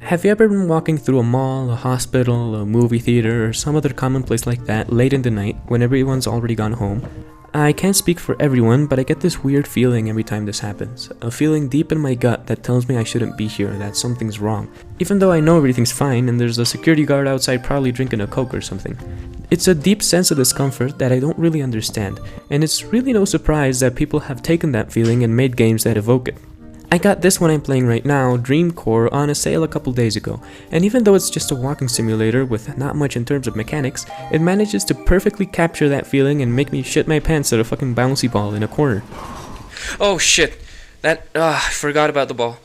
Have you ever been walking through a mall, a hospital, a movie theater, or some other common place like that late in the night when everyone's already gone home? I can't speak for everyone, but I get this weird feeling every time this happens. A feeling deep in my gut that tells me I shouldn't be here, that something's wrong. Even though I know everything's fine and there's a security guard outside probably drinking a Coke or something. It's a deep sense of discomfort that I don't really understand, and it's really no surprise that people have taken that feeling and made games that evoke it. I got this one I'm playing right now, Dream Core, on a sale a couple days ago, and even though it's just a walking simulator with not much in terms of mechanics, it manages to perfectly capture that feeling and make me shit my pants at a fucking bouncy ball in a corner. Oh shit, I forgot about the ball.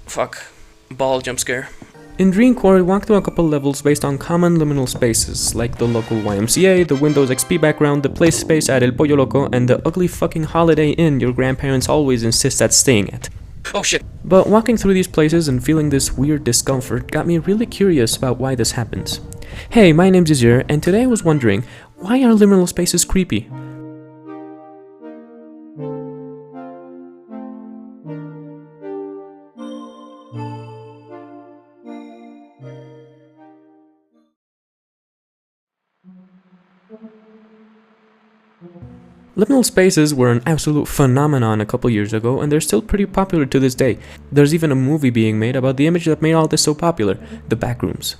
Fuck, ball jump scare. In Dream Core, we walk through a couple levels based on common liminal spaces, like the local YMCA, the Windows XP background, the play space at El Pollo Loco, and the ugly fucking Holiday Inn your grandparents always insist at staying at. Oh shit. But walking through these places and feeling this weird discomfort got me really curious about why this happens. Hey, my name's Azir, and today I was wondering, why are liminal spaces creepy? Liminal spaces were an absolute phenomenon a couple years ago, and they're still pretty popular to this day. There's even a movie being made about the image that made all this so popular, the backrooms.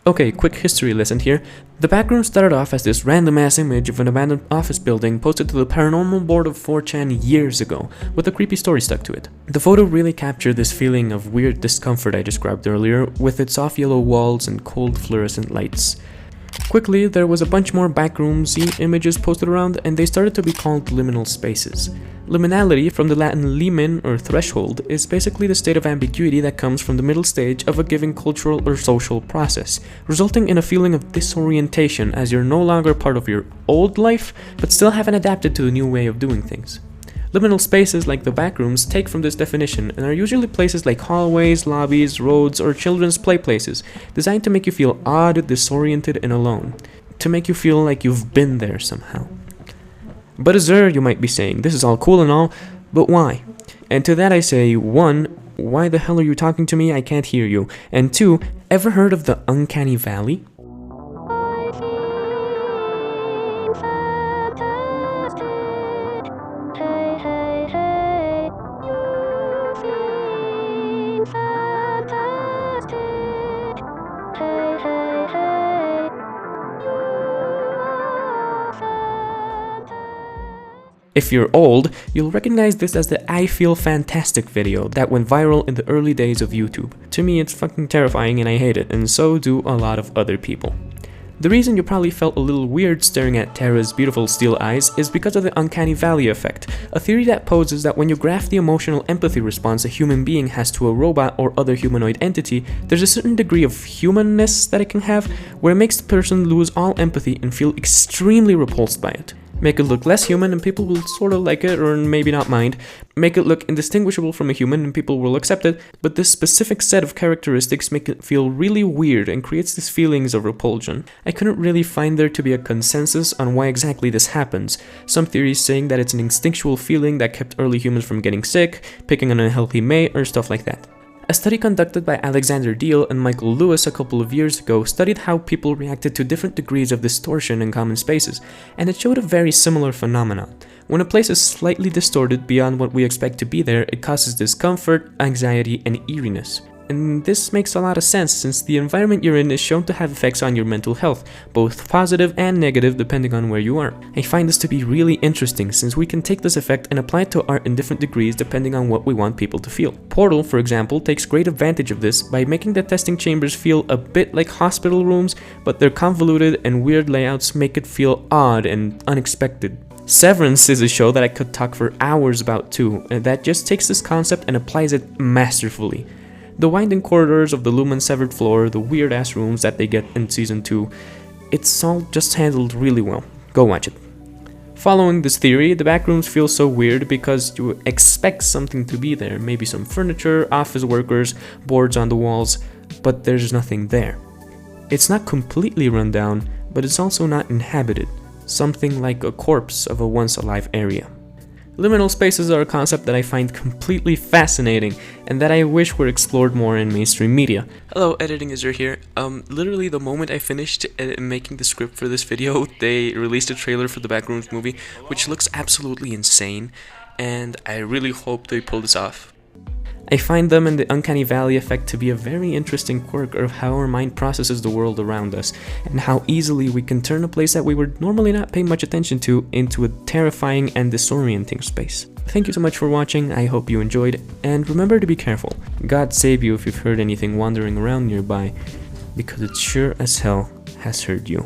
Okay, quick history lesson here. The backrooms started off as this random ass image of an abandoned office building posted to the paranormal board of 4chan years ago, with a creepy story stuck to it. The photo really captured this feeling of weird discomfort I described earlier, with its soft yellow walls and cold fluorescent lights. Quickly, there was a bunch more backroomsy images posted around, and they started to be called liminal spaces. Liminality, from the Latin limen or threshold, is basically the state of ambiguity that comes from the middle stage of a given cultural or social process, resulting in a feeling of disorientation as you're no longer part of your old life, but still haven't adapted to the new way of doing things. Liminal spaces like the backrooms take from this definition and are usually places like hallways, lobbies, roads, or children's play places, designed to make you feel odd, disoriented, and alone, to make you feel like you've been there somehow. But Azir, you might be saying, this is all cool and all, but why? And to that I say, 1, why the hell are you talking to me? I can't hear you. And 2, ever heard of the uncanny valley? If you're old, you'll recognize this as the I Feel Fantastic video that went viral in the early days of YouTube. To me, it's fucking terrifying and I hate it, and so do a lot of other people. The reason you probably felt a little weird staring at Tara's beautiful steel eyes is because of the uncanny valley effect, a theory that poses that when you graph the emotional empathy response a human being has to a robot or other humanoid entity, there's a certain degree of humanness that it can have, where it makes the person lose all empathy and feel extremely repulsed by it. Make it look less human and people will sort of like it or maybe not mind. Make it look indistinguishable from a human and people will accept it, but this specific set of characteristics make it feel really weird and creates these feelings of repulsion. I couldn't really find there to be a consensus on why exactly this happens. Some theories saying that it's an instinctual feeling that kept early humans from getting sick, picking an unhealthy mate, or stuff like that. A study conducted by Alexander Deal and Michael Lewis a couple of years ago studied how people reacted to different degrees of distortion in common spaces, and it showed a very similar phenomenon. When a place is slightly distorted beyond what we expect to be there, it causes discomfort, anxiety, and eeriness. And this makes a lot of sense since the environment you're in is shown to have effects on your mental health, both positive and negative depending on where you are. I find this to be really interesting since we can take this effect and apply it to art in different degrees depending on what we want people to feel. Portal, for example, takes great advantage of this by making the testing chambers feel a bit like hospital rooms, but their convoluted and weird layouts make it feel odd and unexpected. Severance is a show that I could talk for hours about too, and that just takes this concept and applies it masterfully. The winding corridors of the Lumen severed floor, the weird ass rooms that they get in season 2, it's all just handled really well. Go watch it. Following this theory, the backrooms feel so weird because you expect something to be there, maybe some furniture, office workers, boards on the walls, but there's nothing there. It's not completely run down, but it's also not inhabited, something like a corpse of a once alive area. Liminal spaces are a concept that I find completely fascinating and that I wish were explored more in mainstream media. Hello, Editing Isra here. Literally the moment I finished making the script for this video, they released a trailer for the Backrooms movie, which looks absolutely insane, and I really hope they pull this off. I find them and the uncanny valley effect to be a very interesting quirk of how our mind processes the world around us, and how easily we can turn a place that we would normally not pay much attention to into a terrifying and disorienting space. Thank you so much for watching, I hope you enjoyed, and remember to be careful. God save you if you've heard anything wandering around nearby, because it sure as hell has heard you.